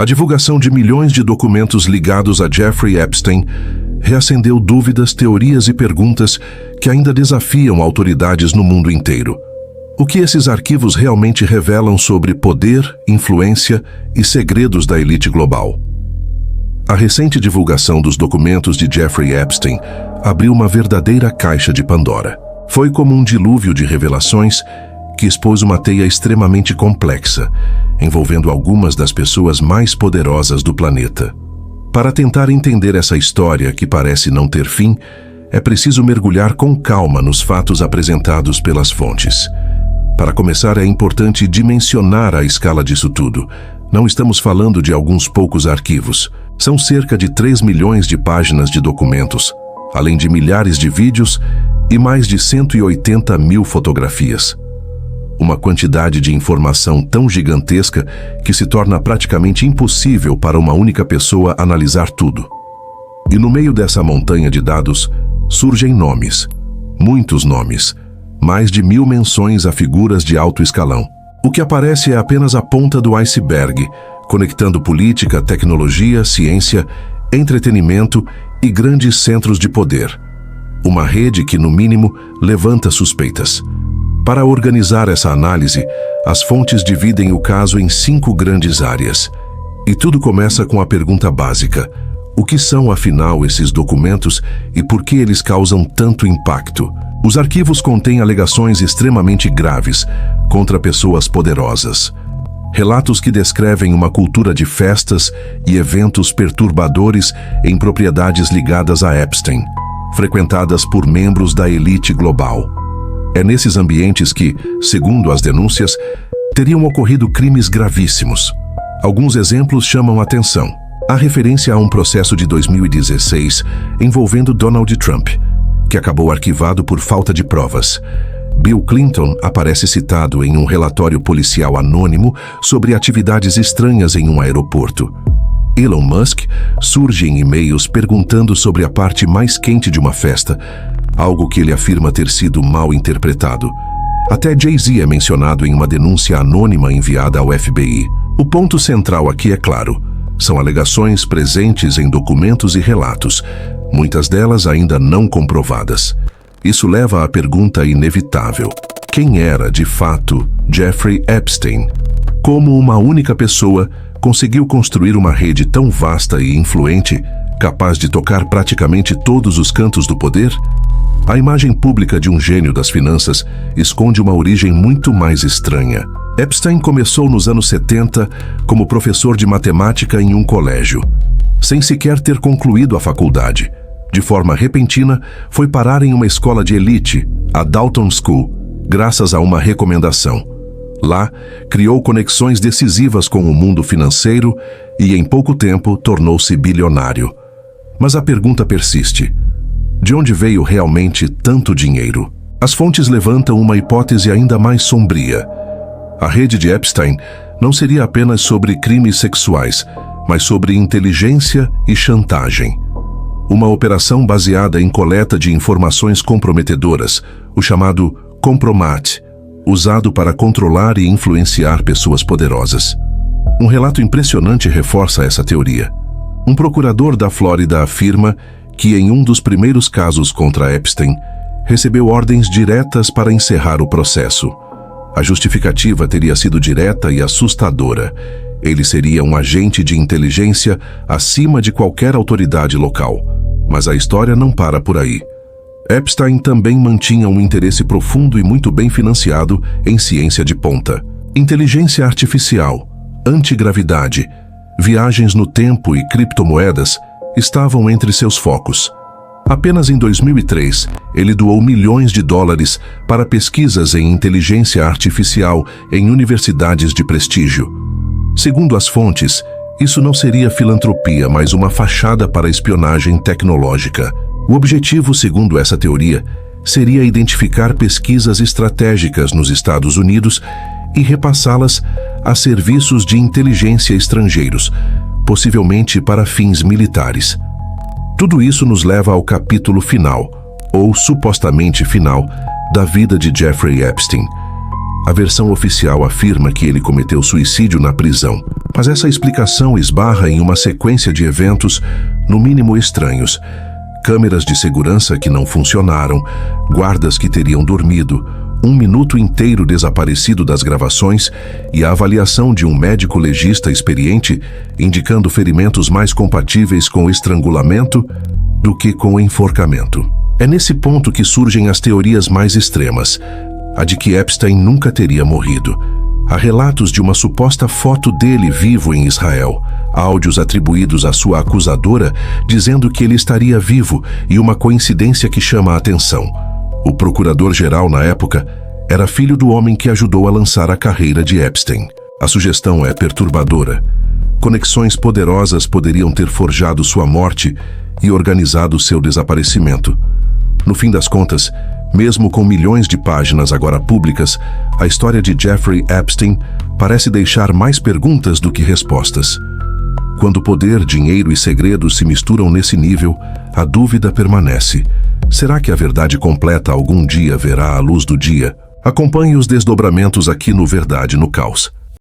A divulgação de milhões de documentos ligados a Jeffrey Epstein reacendeu dúvidas, teorias e perguntas que ainda desafiam autoridades no mundo inteiro. O que esses arquivos realmente revelam sobre poder, influência e segredos da elite global? A recente divulgação dos documentos de Jeffrey Epstein abriu uma verdadeira caixa de Pandora. Foi como um dilúvio de revelações que expôs uma teia extremamente complexa, envolvendo algumas das pessoas mais poderosas do planeta. Para tentar entender essa história que parece não ter fim, é preciso mergulhar com calma nos fatos apresentados pelas fontes. Para começar, é importante dimensionar a escala disso tudo. Não estamos falando de alguns poucos arquivos. São cerca de 3 milhões de páginas de documentos, além de milhares de vídeos e mais de 180 mil fotografias. Uma quantidade de informação tão gigantesca que se torna praticamente impossível para uma única pessoa analisar tudo. E no meio dessa montanha de dados, surgem nomes. Muitos nomes. Mais de 1000 menções a figuras de alto escalão. O que aparece é apenas a ponta do iceberg, conectando política, tecnologia, ciência, entretenimento e grandes centros de poder. Uma rede que, no mínimo, levanta suspeitas. Para organizar essa análise, as fontes dividem o caso em 5 grandes áreas. E tudo começa com a pergunta básica: o que são, afinal, esses documentos e por que eles causam tanto impacto? Os arquivos contêm alegações extremamente graves contra pessoas poderosas. Relatos que descrevem uma cultura de festas e eventos perturbadores em propriedades ligadas a Epstein, frequentadas por membros da elite global. É nesses ambientes que, segundo as denúncias, teriam ocorrido crimes gravíssimos. Alguns exemplos chamam a atenção. Há referência a um processo de 2016 envolvendo Donald Trump, que acabou arquivado por falta de provas. Bill Clinton aparece citado em um relatório policial anônimo sobre atividades estranhas em um aeroporto. Elon Musk surge em e-mails perguntando sobre a parte mais quente de uma festa, algo que ele afirma ter sido mal interpretado. Até Jay-Z é mencionado em uma denúncia anônima enviada ao FBI. O ponto central aqui é claro: são alegações presentes em documentos e relatos, muitas delas ainda não comprovadas. Isso leva à pergunta inevitável: quem era, de fato, Jeffrey Epstein? Como uma única pessoa conseguiu construir uma rede tão vasta e influente, capaz de tocar praticamente todos os cantos do poder? A imagem pública de um gênio das finanças esconde uma origem muito mais estranha. Epstein começou nos anos 70 como professor de matemática em um colégio, sem sequer ter concluído a faculdade. De forma repentina, foi parar em uma escola de elite, a Dalton School, graças a uma recomendação. Lá, criou conexões decisivas com o mundo financeiro e, em pouco tempo, tornou-se bilionário. Mas a pergunta persiste: de onde veio realmente tanto dinheiro? As fontes levantam uma hipótese ainda mais sombria. A rede de Epstein não seria apenas sobre crimes sexuais, mas sobre inteligência e chantagem. Uma operação baseada em coleta de informações comprometedoras, o chamado compromat, usado para controlar e influenciar pessoas poderosas. Um relato impressionante reforça essa teoria. Um procurador da Flórida afirma que, em um dos primeiros casos contra Epstein, recebeu ordens diretas para encerrar o processo. A justificativa teria sido direta e assustadora. Ele seria um agente de inteligência acima de qualquer autoridade local. Mas a história não para por aí. Epstein também mantinha um interesse profundo e muito bem financiado em ciência de ponta. Inteligência artificial, antigravidade, viagens no tempo e criptomoedas estavam entre seus focos. Apenas em 2003, ele doou milhões de dólares para pesquisas em inteligência artificial em universidades de prestígio. Segundo as fontes, isso não seria filantropia, mas uma fachada para espionagem tecnológica. O objetivo, segundo essa teoria, seria identificar pesquisas estratégicas nos Estados Unidos e repassá-las a serviços de inteligência estrangeiros, possivelmente para fins militares. Tudo isso nos leva ao capítulo final, ou supostamente final, da vida de Jeffrey Epstein. A versão oficial afirma que ele cometeu suicídio na prisão, Mas essa explicação esbarra em uma sequência de eventos, no mínimo estranhos. Câmeras de segurança que não funcionaram, guardas que teriam dormido, 1 minuto inteiro desaparecido das gravações e a avaliação de um médico legista experiente indicando ferimentos mais compatíveis com estrangulamento do que com enforcamento. É nesse ponto que surgem as teorias mais extremas, a de que Epstein nunca teria morrido. Há relatos de uma suposta foto dele vivo em Israel, áudios atribuídos à sua acusadora dizendo que ele estaria vivo e uma coincidência que chama a atenção. O procurador-geral na época era filho do homem que ajudou a lançar a carreira de Epstein. A sugestão é perturbadora. Conexões poderosas poderiam ter forjado sua morte e organizado seu desaparecimento. No fim das contas, mesmo com milhões de páginas agora públicas, a história de Jeffrey Epstein parece deixar mais perguntas do que respostas. Quando poder, dinheiro e segredos se misturam nesse nível, a dúvida permanece. Será que a verdade completa algum dia verá a luz do dia? Acompanhe os desdobramentos aqui no Verdade no Caos.